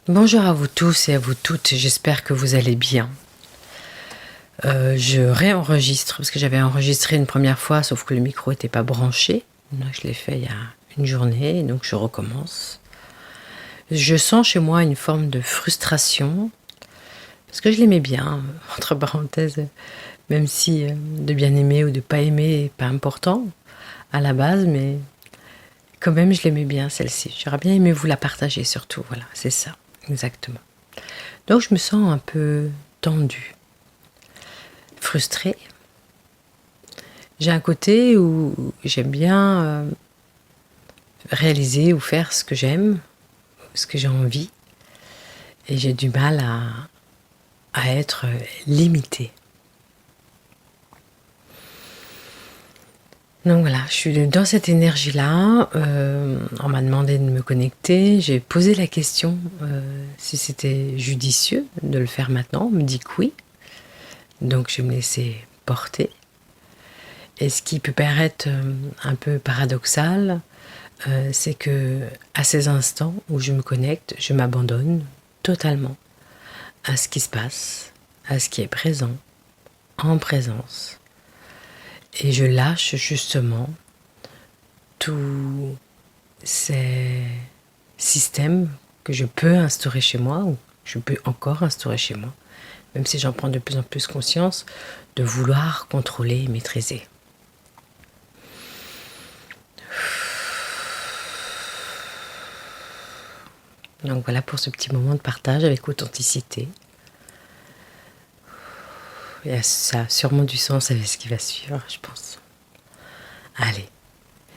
Bonjour à vous tous et à vous toutes, j'espère que vous allez bien. Je réenregistre parce que j'avais enregistré une première fois sauf que le micro n'était pas branché. Je l'ai fait il y a une journée, donc je recommence. Je sens chez moi une forme de frustration parce que je l'aimais bien, entre parenthèses, même si de bien aimer ou de pas aimer n'est pas important à la base, mais quand même je l'aimais bien celle-ci. J'aurais bien aimé vous la partager surtout, voilà, c'est ça, exactement. Donc je me sens un peu tendue, frustrée. J'ai un côté où j'aime bien réaliser ou faire ce que j'aime, ce que j'ai envie, et j'ai du mal à être limitée. Donc voilà, je suis dans cette énergie-là. On m'a demandé de me connecter. J'ai posé la question si c'était judicieux de le faire maintenant. On me dit que oui. Donc je vais me laisser porter. Et ce qui peut paraître un peu paradoxal, c'est que à ces instants où je me connecte, je m'abandonne totalement à ce qui se passe, à ce qui est présent, en présence. Et je lâche justement tous ces systèmes que je peux instaurer chez moi, ou je peux encore instaurer chez moi, même si j'en prends de plus en plus conscience, de vouloir contrôler et maîtriser. Donc voilà pour ce petit moment de partage avec authenticité. Ça a sûrement du sens avec ce qui va suivre, je pense. Allez,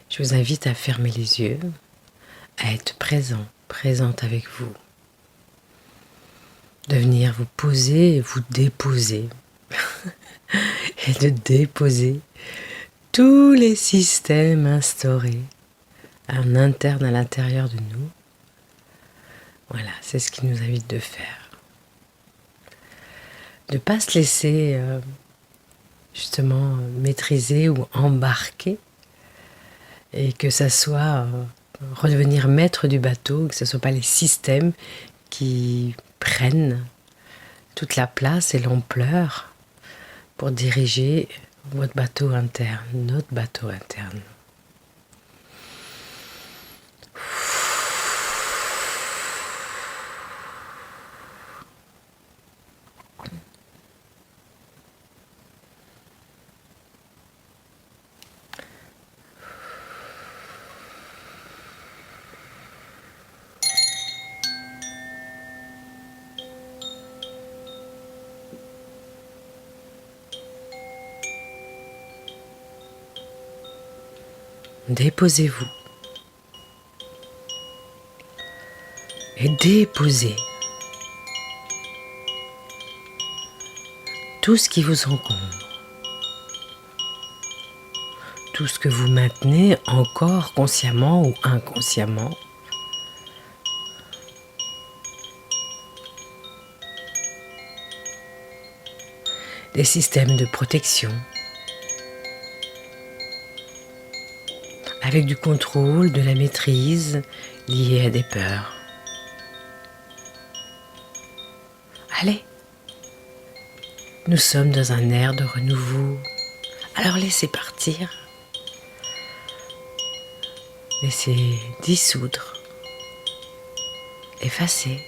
je vous invite à fermer les yeux, à être présente avec vous, de venir vous poser et vous déposer, et de déposer tous les systèmes instaurés en interne à l'intérieur de nous. Voilà, c'est ce qu'il nous invite de faire. De ne pas se laisser justement maîtriser ou embarquer, et que ça soit redevenir maître du bateau, que ce ne soit pas les systèmes qui prennent toute la place et l'ampleur pour diriger votre bateau interne, notre bateau interne. Déposez-vous et déposez tout ce qui vous encombre, tout ce que vous maintenez encore consciemment ou inconsciemment. Des systèmes de protection, avec du contrôle, de la maîtrise liée à des peurs. Allez, nous sommes dans un air de renouveau, alors laissez partir, laissez dissoudre, effacer,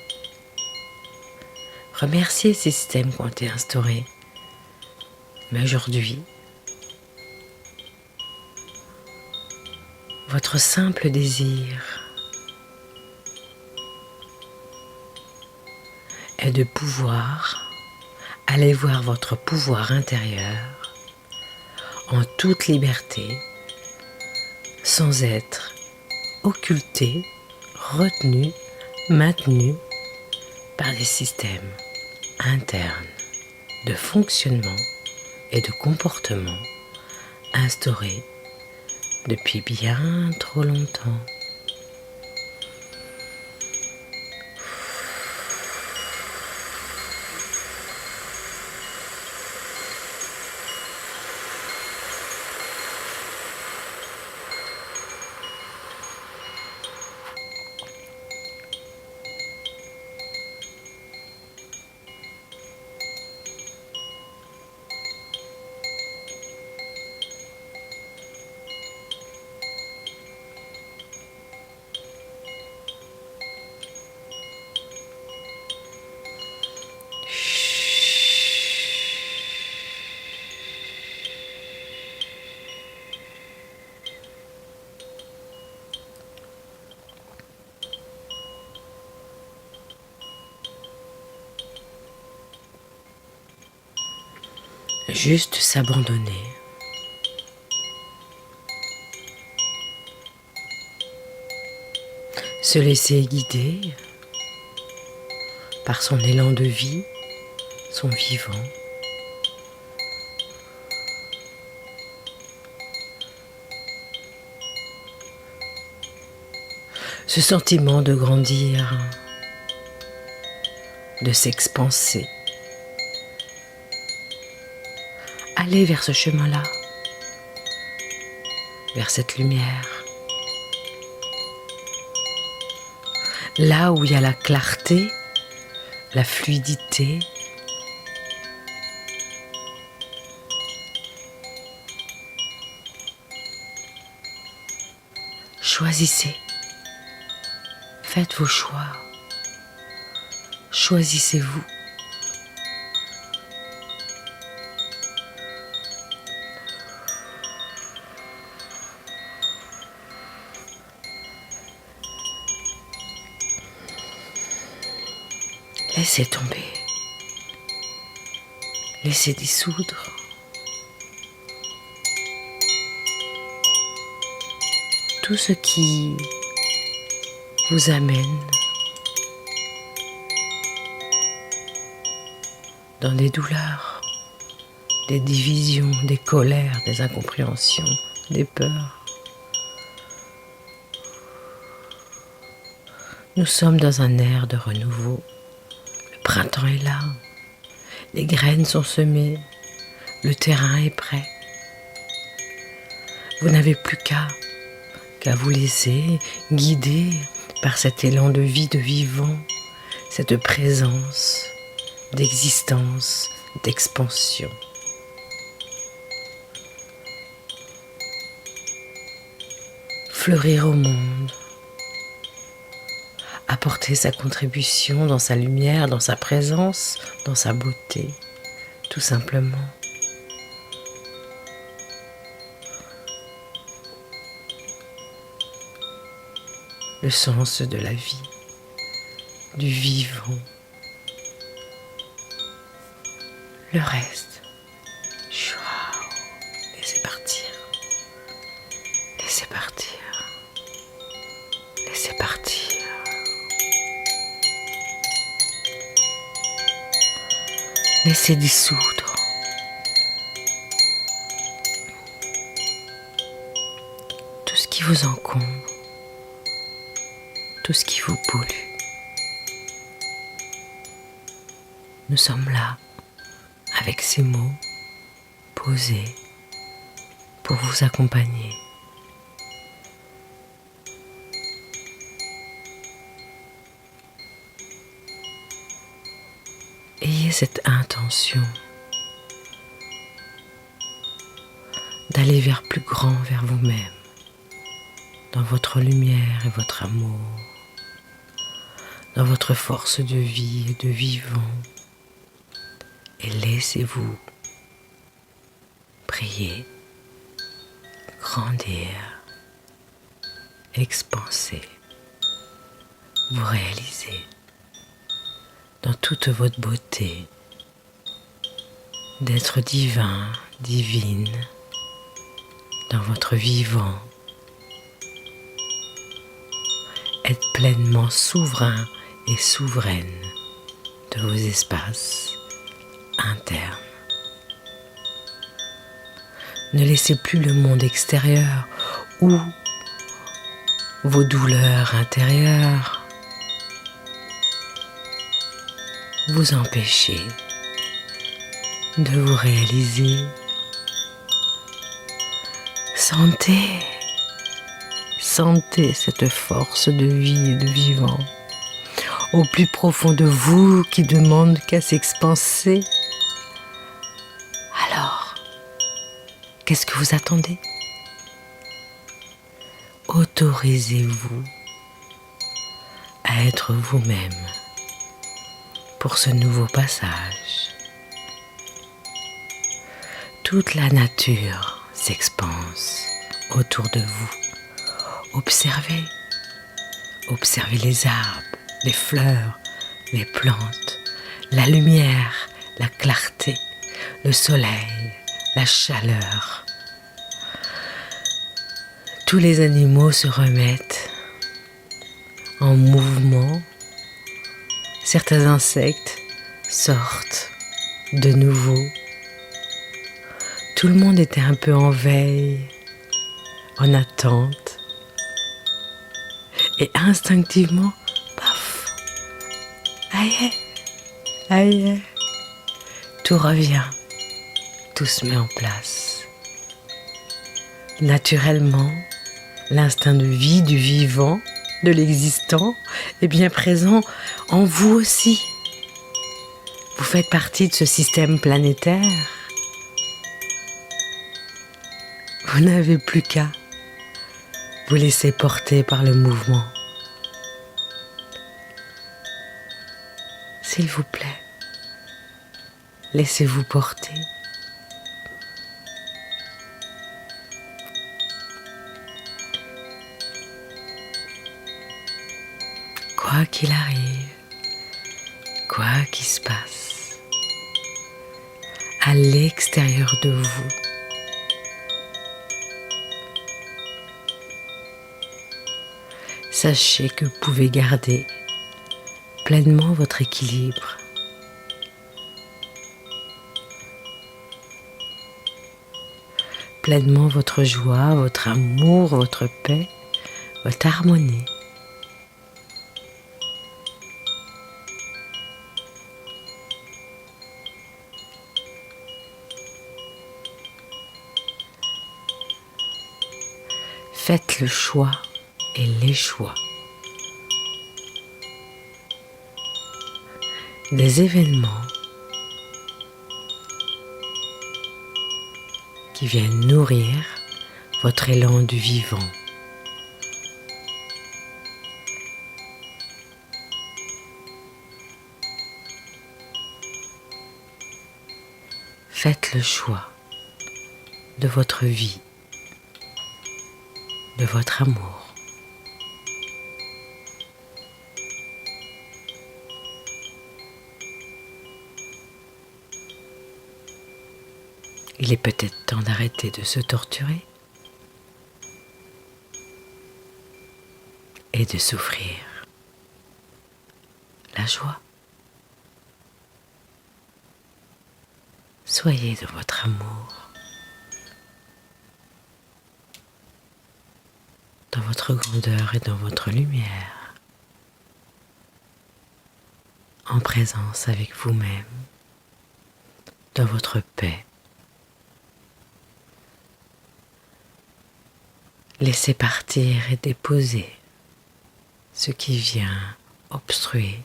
remercier ces systèmes qui ont été instaurés. Mais aujourd'hui, votre simple désir est de pouvoir aller voir votre pouvoir intérieur en toute liberté, sans être occulté, retenu, maintenu par des systèmes internes de fonctionnement et de comportement instaurés depuis bien trop longtemps. Juste s'abandonner. Se laisser guider par son élan de vie, son vivant. Ce sentiment de grandir, de s'expanser. Aller vers ce chemin-là, vers cette lumière. Là où il y a la clarté, la fluidité, choisissez. Faites vos choix. Choisissez-vous. Laissez tomber. Laissez dissoudre. Tout ce qui vous amène dans des douleurs, des divisions, des colères, des incompréhensions, des peurs. Nous sommes dans un air de renouveau. Le printemps est là, les graines sont semées, le terrain est prêt. Vous n'avez plus qu'à vous laisser guider par cet élan de vie, de vivant, cette présence d'existence, d'expansion. Fleurir au monde, apporter sa contribution dans sa lumière, dans sa présence, dans sa beauté, tout simplement. Le sens de la vie, du vivant. Le reste, laissez partir. Laissez partir. Laissez partir. Laissez dissoudre. Tout ce qui vous encombre. Tout ce qui vous pollue. Nous sommes là, avec ces mots posés pour vous accompagner. Ayez cette intention d'aller vers plus grand, vers vous-même, dans votre lumière et votre amour, dans votre force de vie et de vivant, et laissez-vous briller, grandir, expanser, vous réaliser dans toute votre beauté d'être divin, divine, dans votre vivant, être pleinement souverain et souveraine de vos espaces internes. Ne laissez plus le monde extérieur ou vos douleurs intérieures vous empêcher de vous réaliser. Sentez cette force de vie et de vivant au plus profond de vous qui demande qu'à s'expanser. Alors, qu'est-ce que vous attendez? Autorisez-vous à être vous-même pour ce nouveau passage. Toute la nature s'expanse autour de vous. Observez les arbres, les fleurs, les plantes, la lumière, la clarté, le soleil, la chaleur. Tous les animaux se remettent en mouvement. Certains insectes sortent de nouveau. Tout le monde était un peu en veille, en attente. Et instinctivement, paf, aïe, aïe, tout revient, tout se met en place. Naturellement, l'instinct de vie du vivant, de l'existant, est bien présent en vous aussi. Vous faites partie de ce système planétaire. Vous n'avez plus qu'à vous laisser porter par le mouvement. S'il vous plaît, laissez-vous porter. Quoi qu'il arrive, quoi qu'il se passe, à l'extérieur de vous, sachez que vous pouvez garder pleinement votre équilibre. Pleinement votre joie, votre amour, votre paix, votre harmonie. Faites le choix et les choix des événements qui viennent nourrir votre élan du vivant. Faites le choix de votre vie, de votre amour. Il est peut-être temps d'arrêter de se torturer et de s'offrir la joie. Soyez dans votre amour, dans votre grandeur et dans votre lumière, en présence avec vous-même, dans votre paix. Laissez partir et déposer ce qui vient obstruer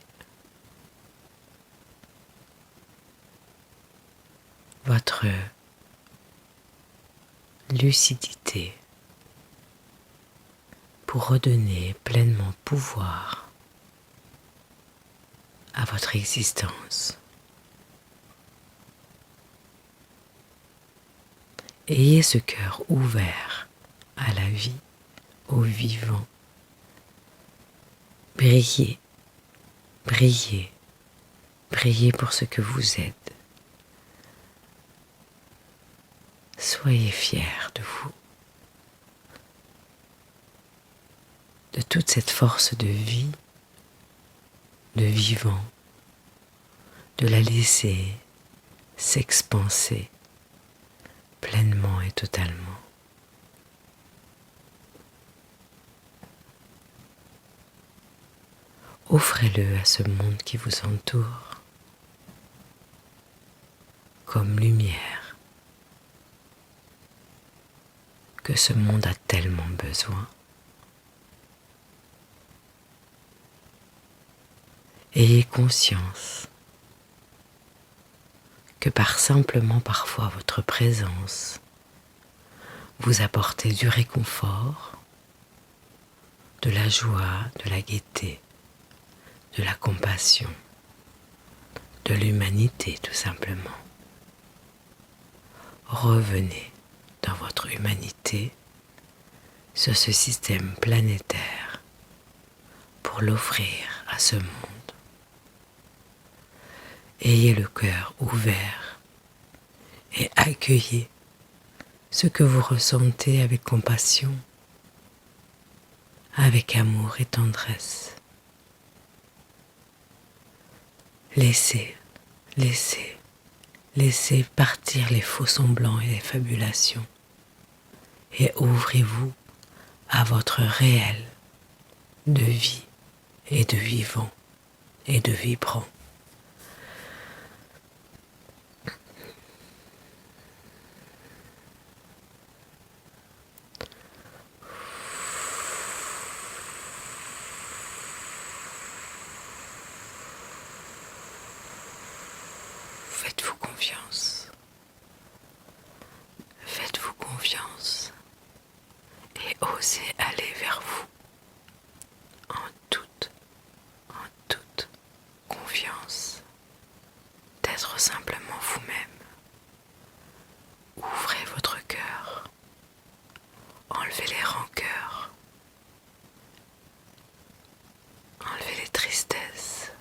votre lucidité pour redonner pleinement pouvoir à votre existence. Ayez ce cœur ouvert à la vie, au vivant. Brillez, brillez, brillez pour ce que vous êtes. Soyez fiers de vous, de toute cette force de vie, de vivant, de la laisser s'expanser pleinement et totalement. Offrez-le à ce monde qui vous entoure comme lumière que ce monde a tellement besoin. Ayez conscience que simplement parfois votre présence vous apportez du réconfort, de la joie, de la gaieté, de la compassion, de l'humanité tout simplement. Revenez dans votre humanité sur ce système planétaire pour l'offrir à ce monde. Ayez le cœur ouvert et accueillez ce que vous ressentez avec compassion, avec amour et tendresse. Laissez partir les faux semblants et les fabulations et ouvrez-vous à votre réel de vie et de vivant et de vibrant. Faites-vous confiance. Faites-vous confiance et osez aller vers vous en toute confiance, d'être simplement vous-même. Ouvrez votre cœur, enlevez les rancœurs, enlevez les tristesses,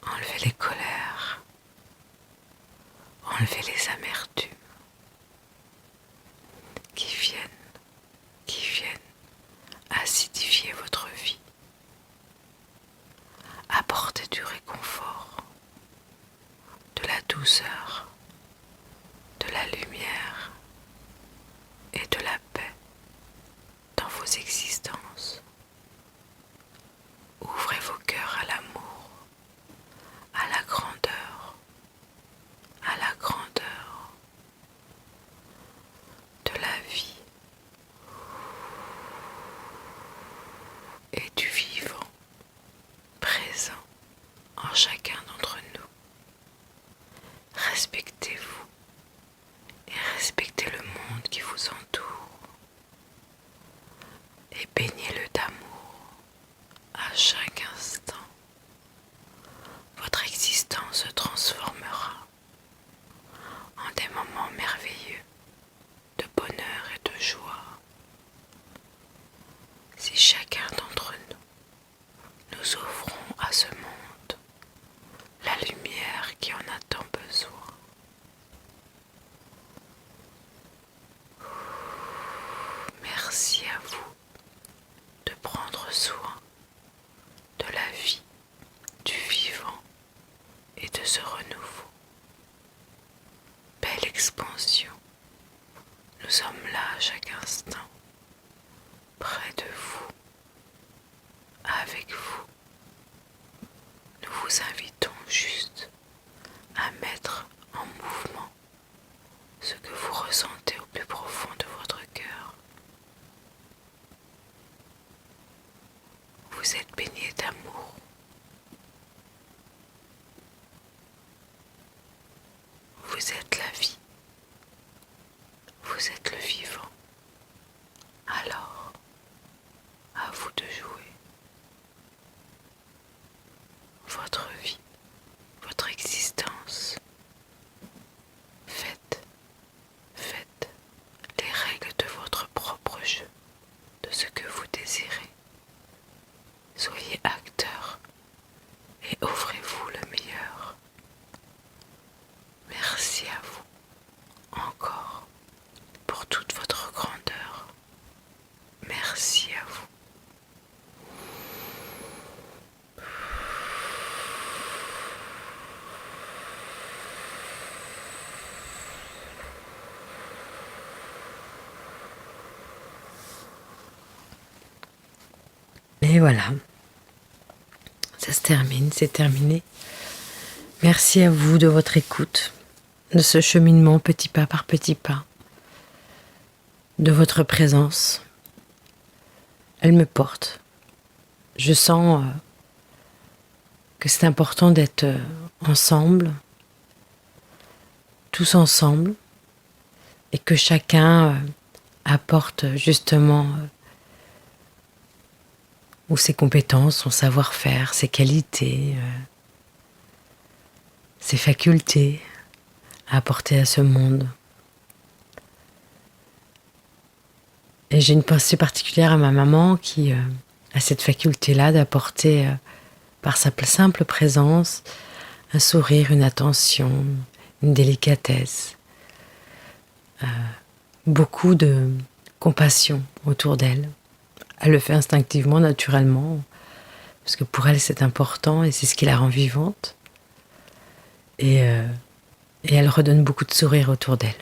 enlevez les colères, enlevez les amertumes qui viennent acidifier votre vie. Apportez du réconfort, de la douceur, de la lumière et de la paix dans vos existences. Ouvrez vos cœurs à l'amour, à la grandeur de la vie et du vivant présent en chacun d'entre nous. Respectez-vous et respectez le monde qui vous entoure et baignez-le d'amour à chaque instant. Votre existence se transformera en des moments merveilleux de bonheur et de joie. Si chacun d'entre nous offrons à ce monde la lumière qui en a tant besoin. Merci à vous de prendre soin de la vie, du vivant et de ce renouveau. Belle expansion. Nous sommes là à chaque instant, près de vous, avec vous. Nous vous invitons juste à mettre en mouvement ce que vous ressentez au plus profond de votre cœur. Vous êtes baigné d'amour. Vous êtes la vie. Vous êtes le vivant. Alors, à vous de jouer. Votre vie, votre existence. Faites les règles de votre propre jeu, de ce que vous désirez. Soyez acteur et offrez-vous le meilleur. Merci à vous encore pour toute votre grandeur. Merci à vous. Et voilà, ça se termine, c'est terminé. Merci à vous de votre écoute, de ce cheminement petit pas par petit pas, de votre présence. Elle me porte. Je sens que c'est important d'être ensemble, tous ensemble, et que chacun apporte justement ou ses compétences, son savoir-faire, ses qualités, ses facultés à apporter à ce monde. Et j'ai une pensée particulière à ma maman qui a cette faculté-là d'apporter, par sa simple présence, un sourire, une attention, une délicatesse. beaucoup de compassion autour d'elle. Elle le fait instinctivement, naturellement, parce que pour elle c'est important et c'est ce qui la rend vivante. Et elle redonne beaucoup de sourires autour d'elle.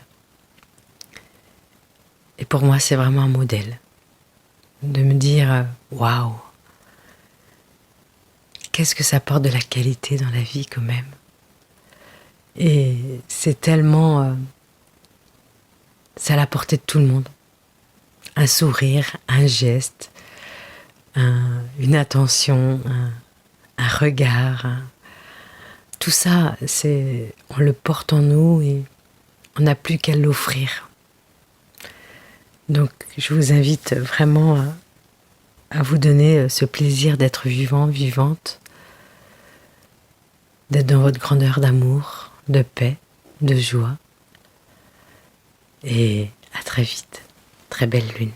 Et pour moi c'est vraiment un modèle. De me dire, waouh, qu'est-ce que ça apporte de la qualité dans la vie quand même. Et c'est tellement... c'est à la portée de tout le monde. Un sourire, un geste, une attention, un regard. Tout ça, on le porte en nous et on n'a plus qu'à l'offrir. Donc je vous invite vraiment à vous donner ce plaisir d'être vivant, vivante, d'être dans votre grandeur d'amour, de paix, de joie. Et à très vite. Très belle lune.